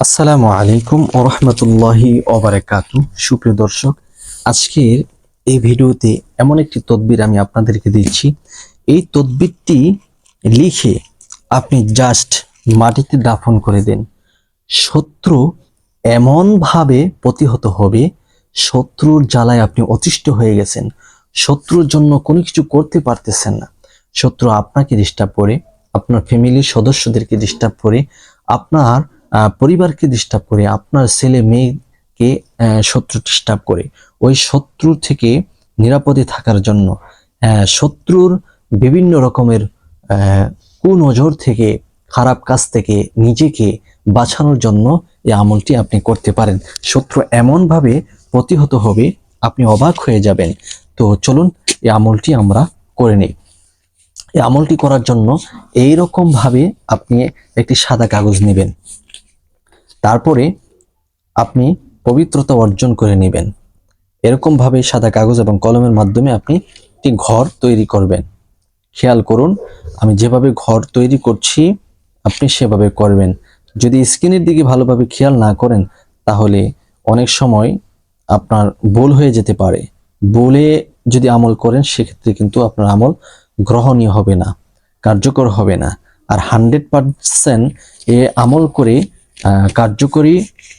আসসালামু আলাইকুম ওয়া রাহমাতুল্লাহি ওয়া বারাকাতুহু। সুপ্রিয় দর্শক, আজকের এই ভিডিওতে এমন একটি তদবির আমি আপনাদেরকে দিচ্ছি। এই তদবিরটি লিখে আপনি জাস্ট মাটিতে দাফন করে দেন। শত্রু এমনভাবে প্রতিহত হবে, শত্রুর জ্বালায় আপনি অতিষ্ঠ হয়ে গেছেন, শত্রুর জন্য কোনো কিছু করতে পারতেছেন না। শত্রু আপনাকে ডিস্টার্ব করে, আপনার ফ্যামিলির সদস্যদেরকে ডিস্টার্ব করে, আপনার পরিবারকে ডিস্টার্ব করে, আপনার ছেলে মেয়েকে শত্রু ডিস্টার্ব করে। ওই শত্রু থেকে নিরাপদে থাকার জন্য, শত্রুর বিভিন্ন রকমের কুনজর থেকে, খারাপ কাজ থেকে নিজেকে বাঁচানোর জন্য এই আমলটি আপনি করতে পারেন। শত্রু এমনভাবে প্রতিহত হবে, আপনি অবাক হয়ে যাবেন। তো চলুন এই আমলটি আমরা করে নিই। এই আমলটি করার জন্য এইরকম ভাবে আপনি একটি সাদা কাগজ নেবেন। তারপরে আপনি পবিত্রতা অর্জন করে নেবেন। এরকম ভাবে সাদা কাগজ এবং কলমের মাধ্যমে আপনি একটি ঘর তৈরি করবেন। খেয়াল করুন, আমি যেভাবে ঘর তৈরি করছি আপনি সেভাবে করবেন। যদি স্ক্রিনের দিকে ভালোভাবে খেয়াল না করেন তাহলে অনেক সময় আপনার ভুল হয়ে যেতে পারে। ভুলে যদি আমল করেন সেক্ষেত্রে কিন্তু আপনার আমল গ্রহণীয় হবে না, কার্যকর হবে না। আর 100% এ আমল করে কার্যকরী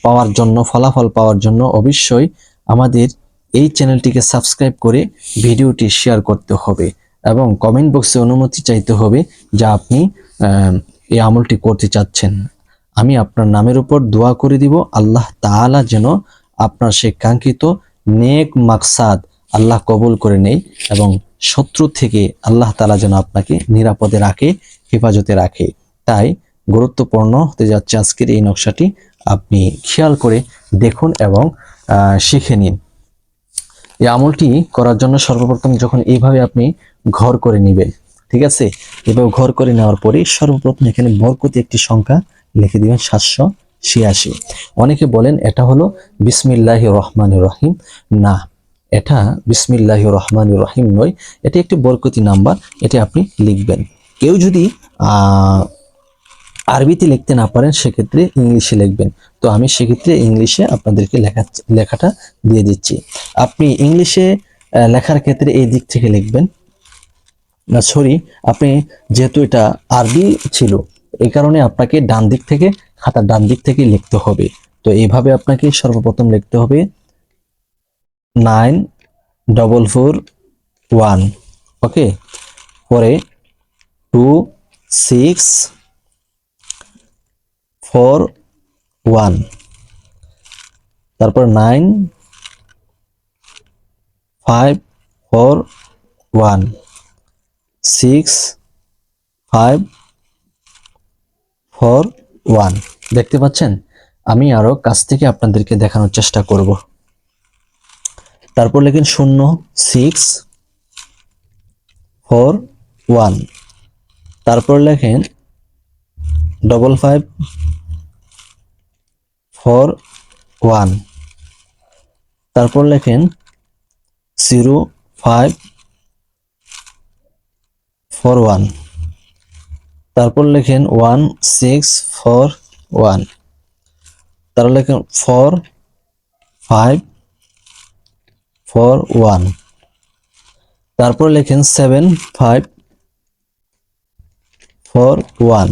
পাওয়ার জন্য, ফলাফল পাওয়ার জন্য অবশ্যই আমাদের এই চ্যানেলটিকে সাবস্ক্রাইব করে ভিডিওটি শেয়ার করতে হবে এবং কমেন্ট বক্সে অনুমতি চাইতে হবে যা আপনি এই আমলটি করতে চাচ্ছেন। আমি আপনার নামের উপর দোয়া করে দিব, আল্লাহ তাআলা যেন আপনার সেই কাঙ্ক্ষিত নেক মাকসাদ আল্লাহ কবুল করে নেয় এবং শত্রু থেকে আল্লাহ তাআলা যেন আপনাকে নিরাপদে রাখে, হেফাজতে রাখে। তাই গুরুত্বপূর্ণ হতে যাচ্ছে আজকের এই নকশাটি। আপনি খেয়াল করে দেখুন এবং শিখে নিন। এই আমলটি করার জন্য সর্বপ্রথম যখন এইভাবে আপনি ঘর করে নেবেন, ঠিক আছে, এভাবে ঘর করে নেওয়ার পরে সর্বপ্রথম এখানে বরকতি একটি সংখ্যা লিখে দিবেন 786। অনেকে বলেন এটা হলো বিসমিল্লাহির রহমানির রহিম। না, এটা বিসমিল্লাহির রহমানির রহিম নয়, এটি একটি বরকতি নাম্বার। এটি আপনি লিখবেন। কেউ যদি আরবিতে লিখতে না পারেন সেক্ষেত্রে ইংলিশে লিখবেন। তো আমি সেক্ষেত্রে ইংলিশে আপনাদেরকে লেখাটা দিয়ে দিচ্ছি। আপনি ইংলিশে লেখার ক্ষেত্রে এই দিক থেকে লিখবেন না, সরি, আপনি যেহেতু এটা আরবি ছিল এই কারণে আপনাকে ডান দিক থেকে, খাতার ডান দিক থেকে লিখতে হবে। তো এইভাবে আপনাকে সর্বপ্রথম লিখতে হবে 9441, ওকে, পরে 2641, তারপর 9541, 6541। দেখতে পাচ্ছেন? আমি আরো কাছ থেকে আপনাদেরকে দেখানোর চেষ্টা করব। তারপর লেখেন 0641, তারপর লেখেন 5541, তারপর লেখেন 0541, তারপর লেখেন 1641, তারপর লেখেন 4541, তারপর লেখেন 7541,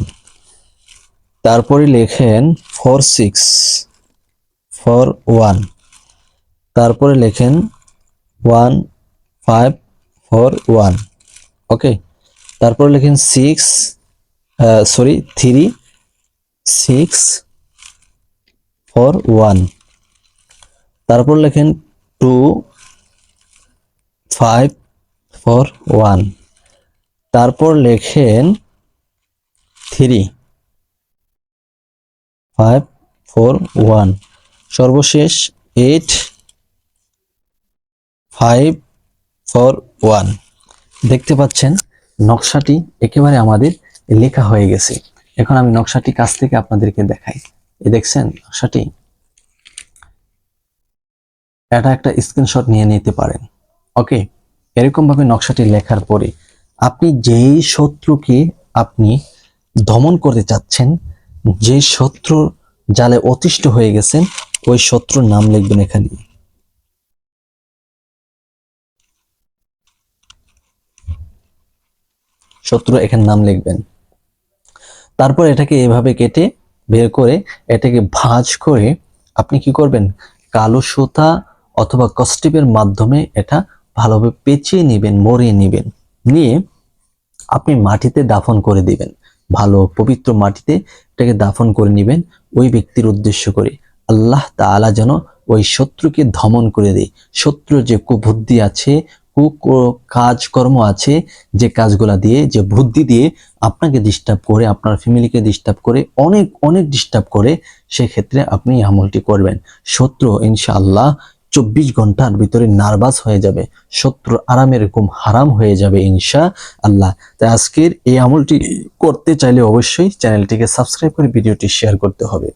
তারপরে লেখেন 4641, তারপরে লেখেন 1541, ওকে, তারপর লেখেন 3641, তারপর লেখেন 2541, তারপর লেখেন 3541, সর্বশেষ 8541। দেখতে পাচ্ছেন নকশাটি একেবারে আমাদের লেখা হয়ে গেছে। এখন আমি নকশাটি কাছ থেকে আপনাদেরকে দেখাই। এই দেখছেন নকশাটি, এটা একটা স্ক্রিনশট নিয়ে নিতে পারেন। ওকে, এরকম ভাবে নকশাটি লেখার পরে আপনি যেই শত্রুকে আপনি দমন করতে চাচ্ছেন, যে শত্রুর জালে অতিষ্ঠ হয়ে গেছেন, ওই শত্রুর নাম লিখবেন এখানে। শত্রু এখানে নাম লিখবেন। তারপর এটাকে এভাবে কেটে বের করে এটাকে ভাঁজ করে আপনি কি করবেন, কালো সুতা অথবা কস্টিপের মাধ্যমে এটা ভালোভাবে পেঁচিয়ে নেবেন, মরিয়ে নেবেন, নিয়ে আপনি মাটিতে দাফন করে দিবেন। ভালো পবিত্র মাটিতে এটাকে দাফন করে নেবেন, ওই ব্যক্তির উদ্দেশ্য করে। আল্লাহ তাআলা যেন ওই শত্রুকে দমন করে দেয়। শত্রুর যে কুবুদ্ধি আছে, কাজকর্ম আছে, যে কাজগুলা দিয়ে, যে বুদ্ধি দিয়ে আপনাকে ডিস্টার্ব করে, আপনার ফ্যামিলিকে ডিস্টার্ব করে, অনেক অনেক ডিস্টার্ব করে, সেক্ষেত্রে আপনি এই আমলটি করবেন। শত্রু ইনশাআল্লাহ 24 ঘন্টার ভিতরে নার্ভাস হয়ে যাবে, শত্রুর আরামের ঘুম হারাম হয়ে যাবে ইনশাআল্লাহ। তাই আজকের এই আমলটি করতে চাইলে অবশ্যই চ্যানেলটিকে সাবস্ক্রাইব করে ভিডিওটি শেয়ার করতে হবে।